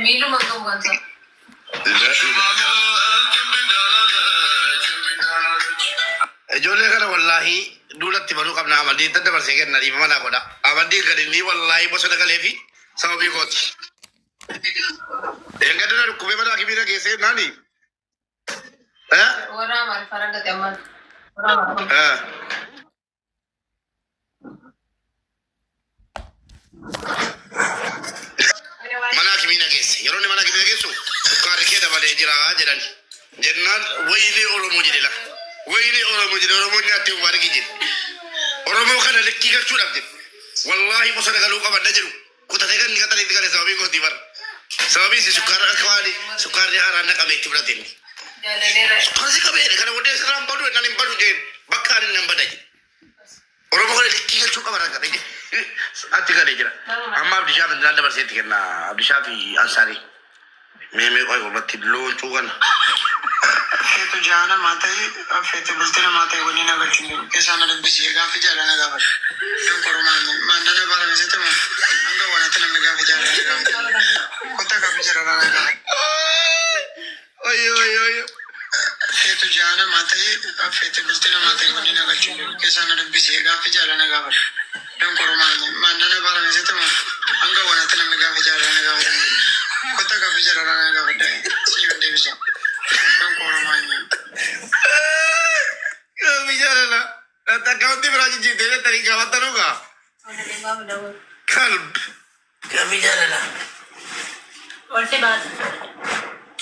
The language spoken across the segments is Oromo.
Milu mangkam gansa. Ijoollee kana wallaahi duulatti banuu qabna amantii itti dabarsee kenna dhiifa manaa godha. Amantii kan inni wallaahi bosona galee fi sababii kooti. Eeggadana dhukkubee mana kibira geessee naani. Waraabaan faranga gaman. Waraabaan. Mana kibira geesse yeroo inni mana kibira geessu sukkaarri kee dabalee jira jedhan. Jennaan wayinii Oromoo jedhela. Wayinii Oromoo jedhe Oromoo nyaatee waan arginu. Oromoo kana likkii galchuudhaaf jedhe. Wallaahi bosona galuu qabanna jedhu. Kutatee kan inni qaxaleetti galee sababii kooti bara. Sababii si sukkaara akka waani sukkaarri haaraan naqamee itti fudhateen. Sukkaarri qabeedha kana wadee sirraan badu nan hin badu jeen bakka ani nan bada jedhe. Oromoo kana likkii galchuu qaban akka ta'e atti galee jira. Amma Abdishaaf intaan dabarseetti kenna Abdishaaf fi Ansaarii. Meemee qoy qubatti looncuu kana. Feetu jaana maatai feetu bultina maatai wani na gatiin kesana da bisi gaafi jala na gaafa don koromaan mandana bara mesete mo anga wana tana me gaafi jala na gaafa kota gaafi jala na gaafa oyo feetu jaana maatai feetu bultina maatai wani na gatiin kesana da bisi gaafi jala na gaafa don koromaan mandana bara mesete mo anga wana tana me gaafi jala na gaafa kota gaafi jala na gaafa si wende bisa don koromaan bijarala takauti beraji jitene tadi gawatan hoga kalb क्या बिचारा और से बात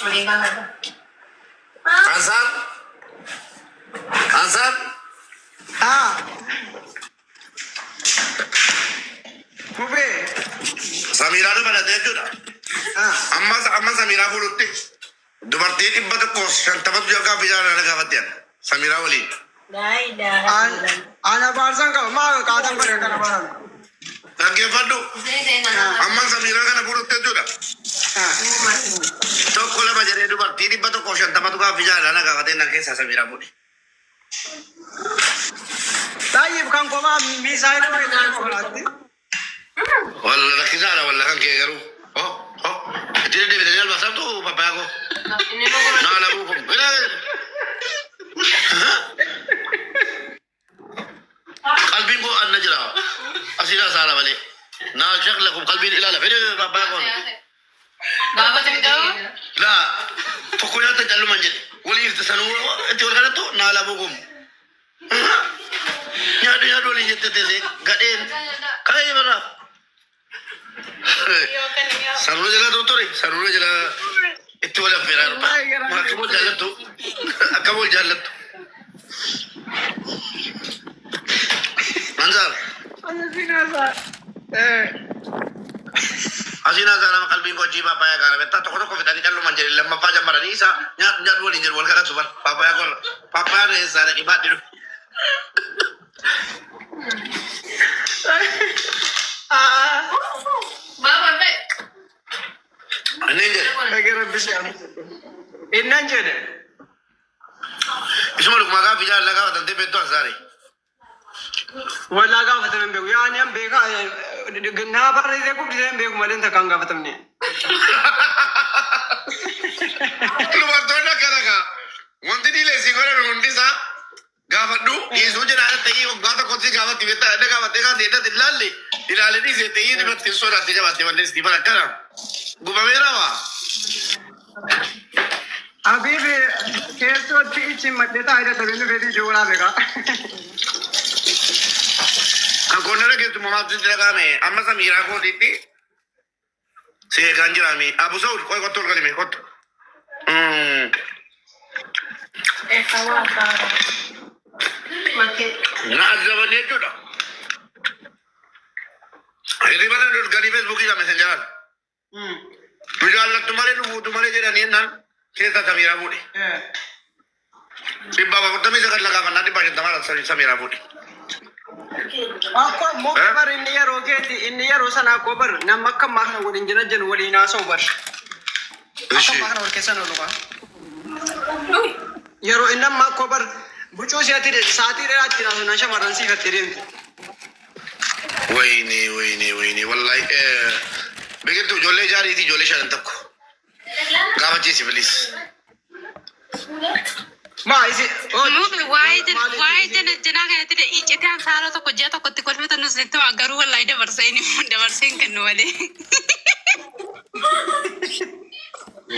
बोलेगा हटा आसाम आसाम हाँ कुबे समीरा ने बना दिया जुड़ा हाँ अम्मा समीरा बोलते दुबर्ती इब्बत कोस शंतबत जगह बिचारा लगा बत्तियां समीरा वाली ana barsan ka ma ka tan bare kana bara lagi fadu amma samira kana burutte juda to kola bajare du bar tiri bato koshan tamatu ka bijala na ka na ke samira budi tayyib kan ko ma mi sai na bare kana ko latti walla kizala walla kan ke garu oh tiri de bidal basam tu papa ko na na bu ko قلبين بو أن نجرا أسيرا سارا بلي نا شكلكم قلبين إلى لا فين بابا كون بابا تبدأ لا فكونا تجلو منجد ولي يرتسنوا أنت ولا تو نالا بوكم يا دولي جتة غادين كاي برا سرور جلا دوتوري سرور جلا itu wala firar ma kamu jalan tu kamu jalan tu manzal asina zara kalbin ko jiba pa ya gara betta to ko fitani kallu manjari lamma pa jamara ni sa nya nya wali jer wal kara subar papa ya ko papa re zara ibad diru baba be Ninja, agara bisi innan jede isma luk maga bijar laga dante beto azari. wala ga fatam be yani am be ga na bare de ko de be ko malen ta kanga fatam ne Lu bartona kalaga. Wanti dile sigora rundi sa gafadu isu jera tayi gata kotsi gawati beta ada gawati ga deta dilalli dilalli di se tayi de bat sura te jawati wande sti para kara. Gumamera wa. अभी भी केस तो इच्छी मत देता है तो बिनु बेटी जोड़ा देगा Kakonere ke tu mama tu jaga me amma samira ko diti se ganjira me abu saud koi kotor kali me kot kawa ka maket na azaba ne tu da ini mana dulu gani Facebook ya messenger video Allah तुम्हारे जरा नहीं ना कैसा samira budi Dhibba afurtamii sagal lagaafannaa dhibba shantamaa Samiraa fuudhe. Akka muka bar inni yeroo keeti inni yeroo sana akkoo bar nama akka ammaa kana waliin jira jiru waliin haasa'u bar. Akka ammaa kana wal keessan oolu qaba. Yeroo inni amma akkoo bar bucuu si'atti sa'aatii dheeraatti naasuna shamarran siifattee deemte. Wayne wallahi biqiltuu ijoollee jaariiti ijoollee shanan tokko gaafachiisi bilis. Mubi waa'ee janaa kanatti iccitii ansaaroo tokko ji'a tokkotti kolfatan nusitti waa garuu wallahi dabarseen kennu malee.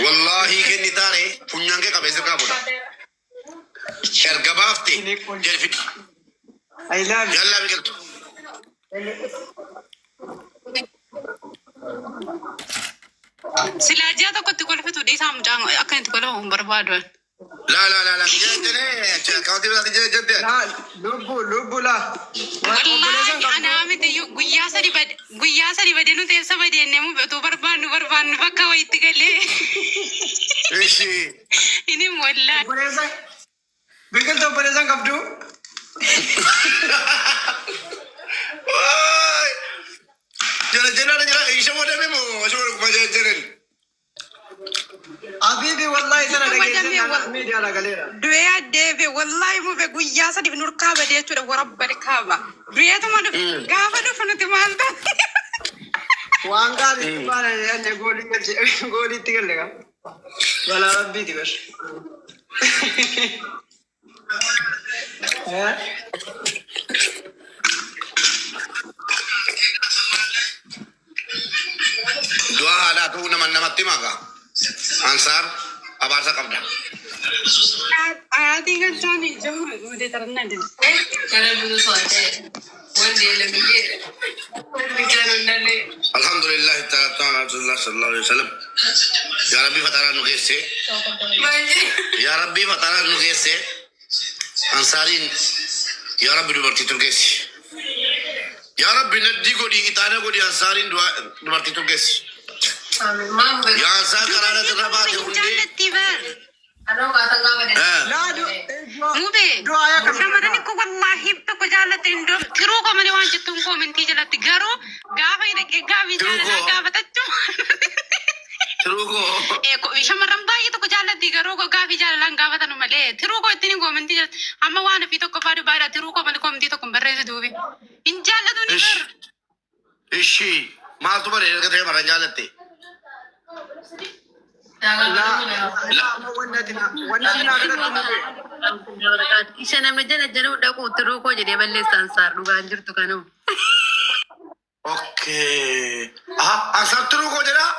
Wallahi kenni taane funyaan kee qabeessa qaabudha. Erga baafte jelfidhi. Yallaa biqiltuu. Silaa ji'a tokkotti kolfitu dhiisaa mucaan akka itti kolfamu hin barbaadan. La. Lubbu la. Wallahi anaa miti guyyaa sadi badee nuti eessa badeenne mu beetuu barbaannu bakka wayitti galee. Inni wallahi. Biqiltuu obboleessan qabdu. Jala isha wadame moo asuma kuma jiran. Abibi wallahi sana dhageessee miidiyaa lagaleera. Du'ee addeefe wallahi mu be guyyaa sadi nurkaa badee ture warabbari kaaba. Du'eetuma gaafa dhufu nuti maal ta'e. Waan gaarii baala yaadne gooliitti galle gaa. Walaa rabbiiti bar. Dua haala ta'uu namatti maka. Ansar abaarsa qabda. Aatii kan taane ijoo mudee tarannaa deemu. Kana buusu so'atee wandee lammiyyee Alhamdulillah ta'ala sallallahu alaihi wasallam. Ya Rabbi fatara nu geesse. Ya Rabbi fatara nu geesse. Ansariin ya Rabbi dubartii turgeessi. Ya Rabbi naddi godhi itaana godhi ansariin dubartii turgeessi. Ya ansar karaana irra baate hundee. Mube shamarran ko wallahi tokko jaallate indoo tiruu ko malee waan jettuun koomentii jalatti garuu gaafa hidhaqee gaafii jaalala gaafatachuu. Shamarran baay'ee tokko jaallatti garuu gaafii jaalalaan gaafatan malee tiruu ko ittiin koomentii jalatti amma waan ofii tokko faadhu baadhaa tiruu ko malee koomentii tokko barreesse duubi hin jaallatu ni bar. Ishi maaltu bare erga ta'e mara jaallatte. Isa namni jala dhaqu tiruu koo jedhee balleessaan saar dhugaan jirtu kanuu. Okay. Ansar tiruu koo jedhaa?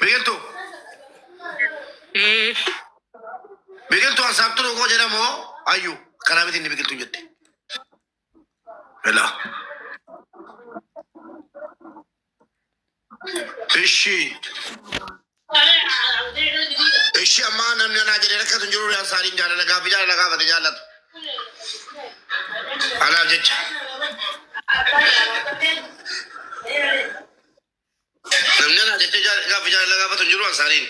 Biqiltuu. Biqiltuu ansar tiruu koo jedha moo ayyuu karaa miti inni biqiltuu jette. Bela. Ishi amma namni anaa jedhee rakkatu hin jiru ansaariin jaalala gaafate jaallatu. Anaaf jecha. Namni anaa jecha jaalala gaafatu hin jiru ansaariin.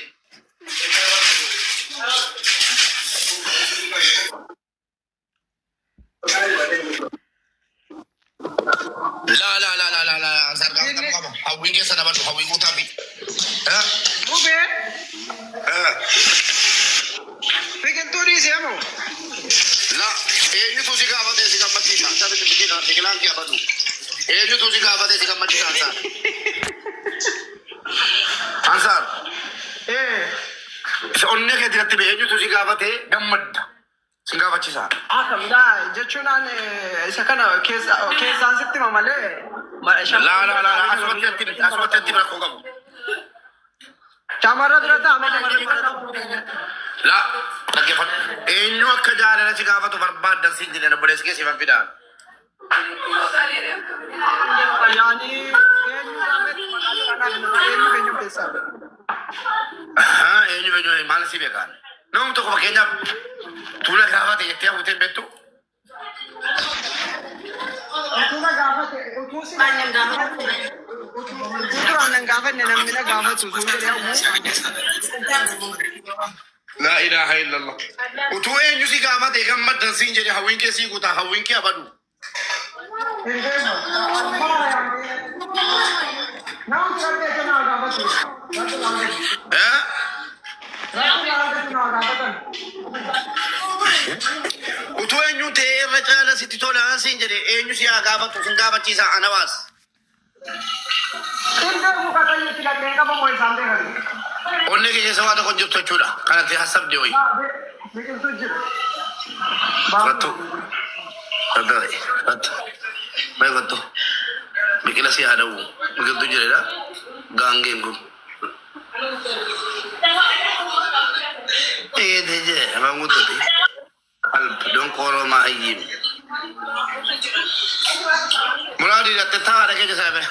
La. Ansar gaafata qaba. Hawwiin keessa dabatu hawwii guutaa fi. Mubee. Biqiltuu dhiisee moo? La eenyutu si gaafate si gammachiisa. Sabitti biqilaan kee abadu. Eenyutu si gaafate si gammachiisa Ansar. Ansar. Onnee kee diratti eenyutu si gaafate gammadda. Si gaafachiisa. Akkamidhaa jechuun isa kana keessaan sitti malee. La asumatti bira koo qabu. Shamarra bira taa'ame La dhaggeeffadhu. Eenyu akka jaalala si gaafatu barbaaddan siin jedhan obboleessi kee siifan fidaan. yaani eenyu keessaa eenyu maal si beekan namni tokko fakkeenyaaf tuula gaafate jettee hawwitee beektu. Nah, لا إله إلا الله وتوين يسي قامت إيقام مدن سينجري هوين كي سيقوتا هوين كي أبدو وتوين يوتي الرجال ستي تولا سينجري إيه يسي قامت وسنقامت جيسا أنواس onne ke jesa wata ko jotto cuuɗa kana te hasabde oyi fatto adare fatto may fatto mi kila si hada wu mi ko dujere da gangen gum deje ma ngutati al don koro ma hayim muradi da tata ke jesa be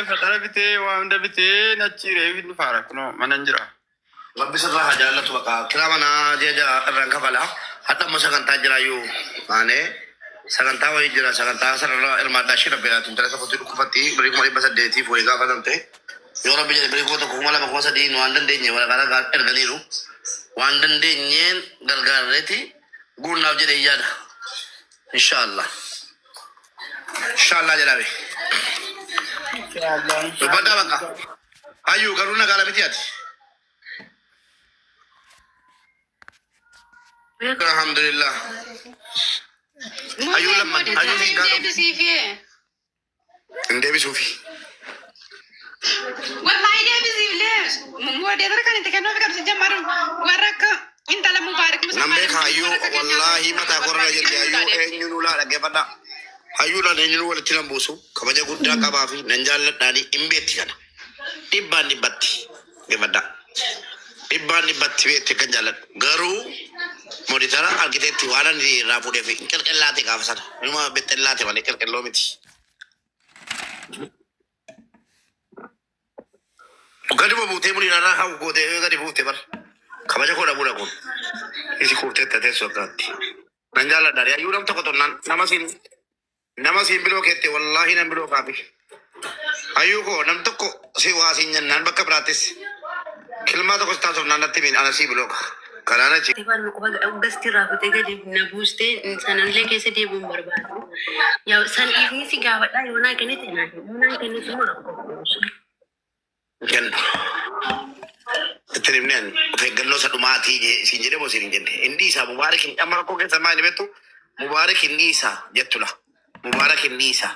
fatara bite wanda bite nachire win fara kuno mananjira rabbi sirra jalatu baka kiramana jeja ranka bala hatta masakan tajra yu ane saganta wa jira saganta sarra irmada shira bela tundra sa fotu kupati bari ko ibasa deti foi ga badante yo rabbi je bari ko to ko mala ko sa di no andan de nye wala gara ga erganiru wandan de nyen gargar reti gurna je yada inshallah inshallah jarabe to bada baka ayu garuna gala bitiyati alhamdulillah ayu lamma ayu ni galo ndebi sufi wallahi debi zibles mo de dara kan te kan no ka jamar waraka inta la mubarak nambe ka ayu wallahi mata korna je ayu nyunu la ga bada ayu la nyunu wala tilam bosu kabaja gudda ka ba fi nanjal dani imbeti kana tibani batti ge bada tibani batti we te kanjala garu moditara architect wala ni rafu de fi kel lati ka fasata numa betel lati wala kel lomiti gadi bo te muri na ha ko de gadi bo te bar kabaja ko da bula ko isi ko te te so gatti nanjala dari ayu ram to ko nan namasin bilo kete wallahi nan bilo kafi ayu ko nam to ko si wasin nan bakka pratis kilma to ko sta so nan timin anasi bilo karana chi tiban ko gasti rafu te gadi na buste sanan le kese de bum barbado ya san ifni si gawa da yona kene te na kene sumura ken terimnen fe gallo sa dumati je sinjere bo sirin jende indi sa mubarak amara ko ke samani betu mubarak indisa jettula mubarak indisa